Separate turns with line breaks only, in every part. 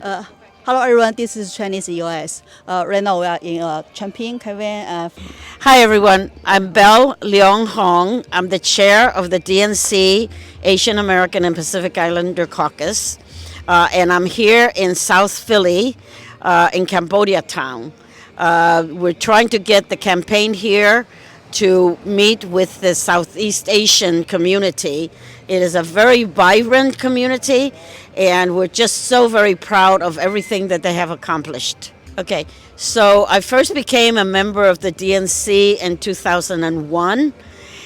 Uh, Hello everyone, this is Chinese EOS. Right now we are in Chongqing, Kevin.
Hi everyone, I'm Belle Leong Hong. I'm the chair of the DNC Asian American and Pacific Islander Caucus, and I'm here in South Philly, in Cambodia Town. We're trying to get the campaign here to meet with the Southeast Asian community. It is a very vibrant community, and we're just so very proud of everything that they have accomplished. Okay, so I first became a member of the DNC in 2001,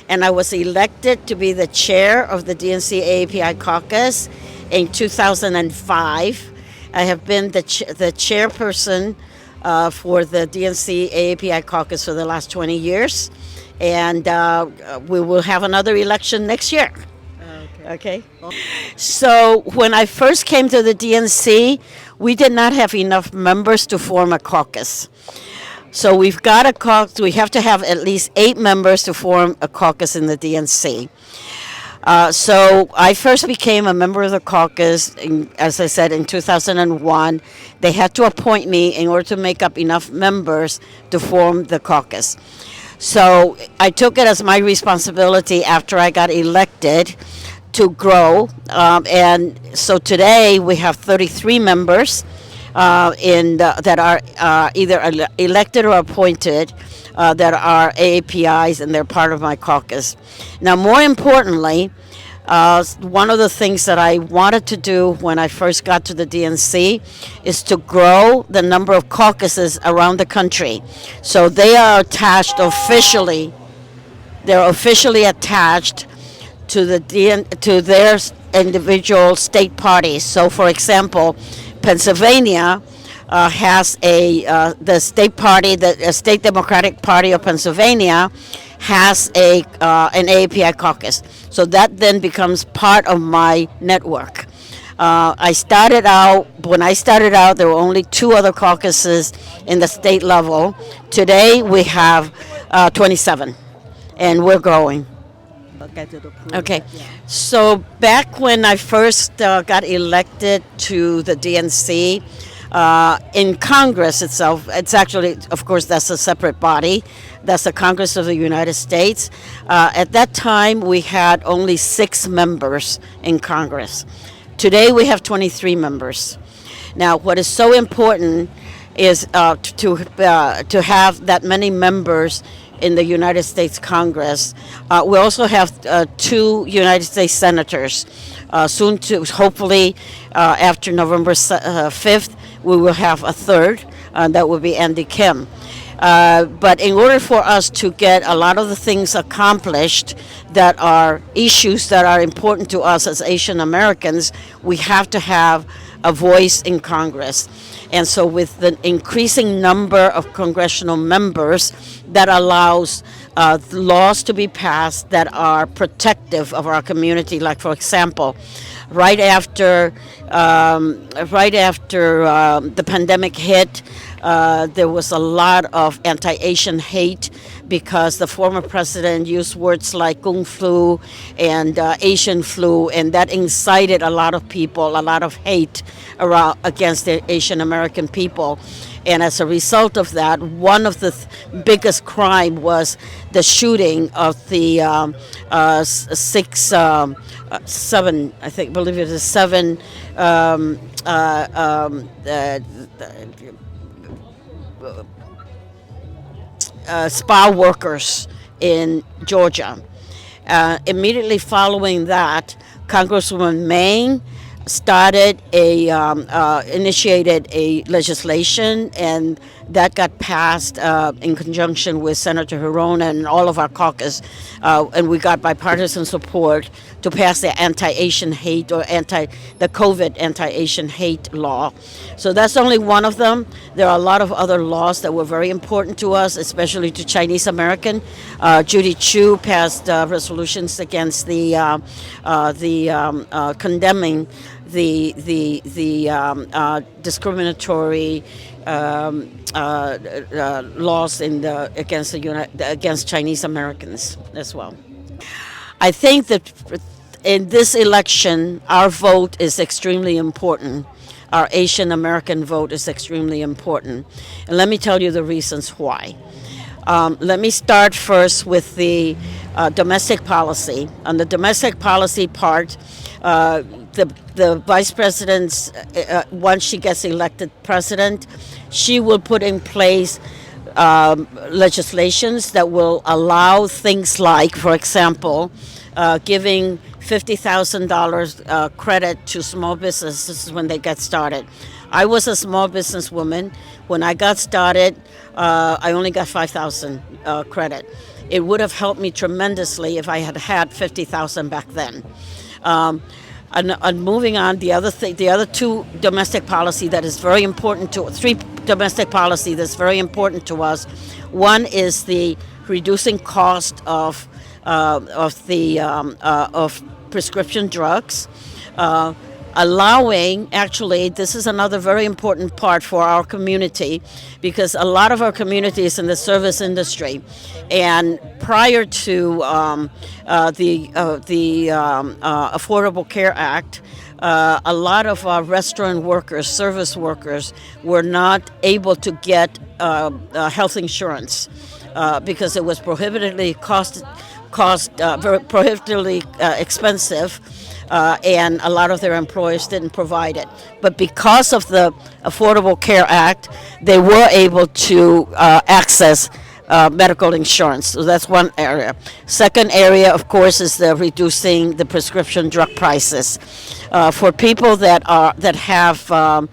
and I was elected to be the chair of the DNC AAPI caucus in 2005. I have been the chairperson for the DNC AAPI caucus for the last 20 years, and we will have another election next year. Okay. So when I first came to the DNC, we did not have enough members to form a caucus. So we've got a caucus. We have to have at least 8 members to form a caucus in the DNC. So I first became a member of the caucus, as I said, in 2001. They had to appoint me in order to make up enough members to form the caucus. So I took it as my responsibility after I got elected to grow, and so today we have 33 members that are either elected or appointed that are AAPIs, and they're part of my caucus. Now, more importantly, one of the things that I wanted to do when I first got to the DNC is to grow the number of caucuses around the country. So they are attached officially. They're officially attached to their individual state parties. So, for example, Pennsylvania has the state party, the State Democratic Party of Pennsylvania has an AAPI caucus. So that then becomes part of my network. When I started out, there were only 2 other caucuses in the state level. Today we have 27, and we're growing. Okay, so back when I first got elected to the DNC, in Congress itself, it's actually, of course, that's a separate body. That's the Congress of the United States. At that time, we had only 6 members in Congress. Today, we have 23 members. Now, what is so important is to have that many members in the United States Congress. We also have 2 United States senators. Soon to, hopefully, after November 5th, we will have a third, that will be Andy Kim. But in order for us to get a lot of the things accomplished that are issues that are important to us as Asian Americans, we have to have a voice in Congress. And so with the increasing number of congressional members, that allows laws to be passed that are protective of our community. Like, for example, right after the pandemic hit, there was a lot of anti-Asian hate because the former president used words like Kung flu and Asian flu, and that incited a lot of people, a lot of hate against the Asian American people. And as a result of that, one of the biggest crime was the shooting of the 7, I believe it is 7 spa workers in Georgia. Immediately following that, Congresswoman Maine initiated a legislation, and that got passed in conjunction with Senator Hiron and all of our caucus, and we got bipartisan support to pass the anti-Asian hate or the COVID anti-Asian hate law. So that's only one of them. There are a lot of other laws that were very important to us, especially to Chinese American. Judy Chu passed resolutions against condemning the discriminatory laws against Chinese Americans as well. I think that in this election, our vote is extremely important. our Asian American vote is extremely important. And let me tell you the reasons why. Let me start first with the domestic policy. On the domestic policy part, the vice president's, once she gets elected president, she will put in place legislations that will allow things like, for example, giving $50,000 credit to small businesses when they get started. I was a small businesswoman. When I got started, I only got $5,000 credit. It would have helped me tremendously if I had had $50,000 back then. And moving on, the other two domestic policy that is very important to three domestic policy that's very important to us. One is the reducing cost of prescription drugs. Allowing, actually, this is another very important part for our community, because a lot of our community is in the service industry, and prior to the Affordable Care Act, a lot of our restaurant workers, service workers, were not able to get health insurance because it was prohibitively prohibitively expensive. And a lot of their employers didn't provide it. But because of the Affordable Care Act, they were able to access medical insurance. So that's one area. Second area, of course, is the reducing the prescription drug prices. For people that have a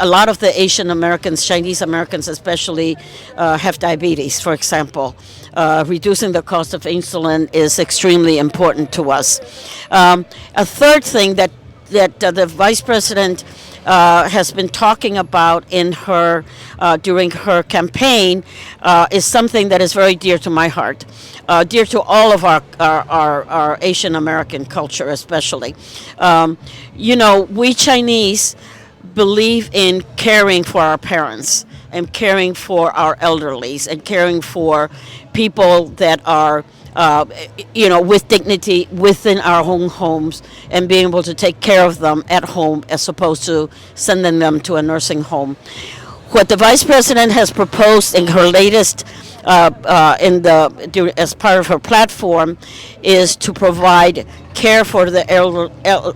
lot of the Asian Americans, Chinese Americans especially, have diabetes, for example. Reducing the cost of insulin is extremely important to us. A third thing that the vice president has been talking about in her during her campaign is something that is very dear to my heart, dear to all of our Asian American culture, especially. We Chinese believe in caring for our parents and caring for our elderlies and caring for people that are with dignity within our own homes, and being able to take care of them at home as opposed to sending them to a nursing home. What the vice president has proposed in her latest, as part of her platform, is to provide care for the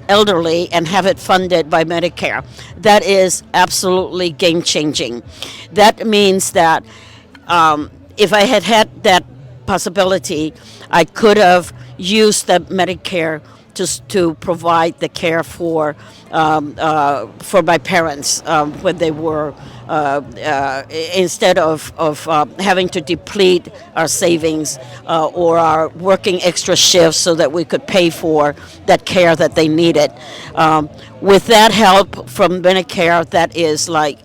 elderly and have it funded by Medicare. That is absolutely game changing. That means that if I had had that possibility, I could have used the Medicare to provide the care for my parents when they were instead of having to deplete our savings or our working extra shifts so that we could pay for that care that they needed. With that help from Medicare, that is like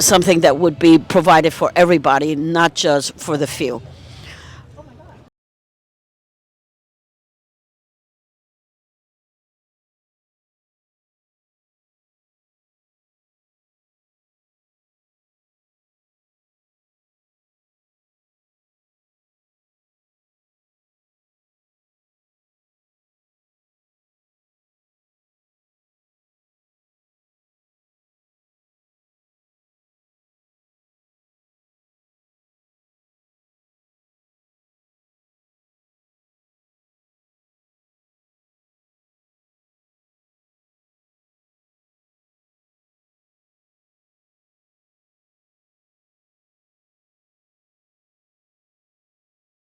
something that would be provided for everybody, not just for the few.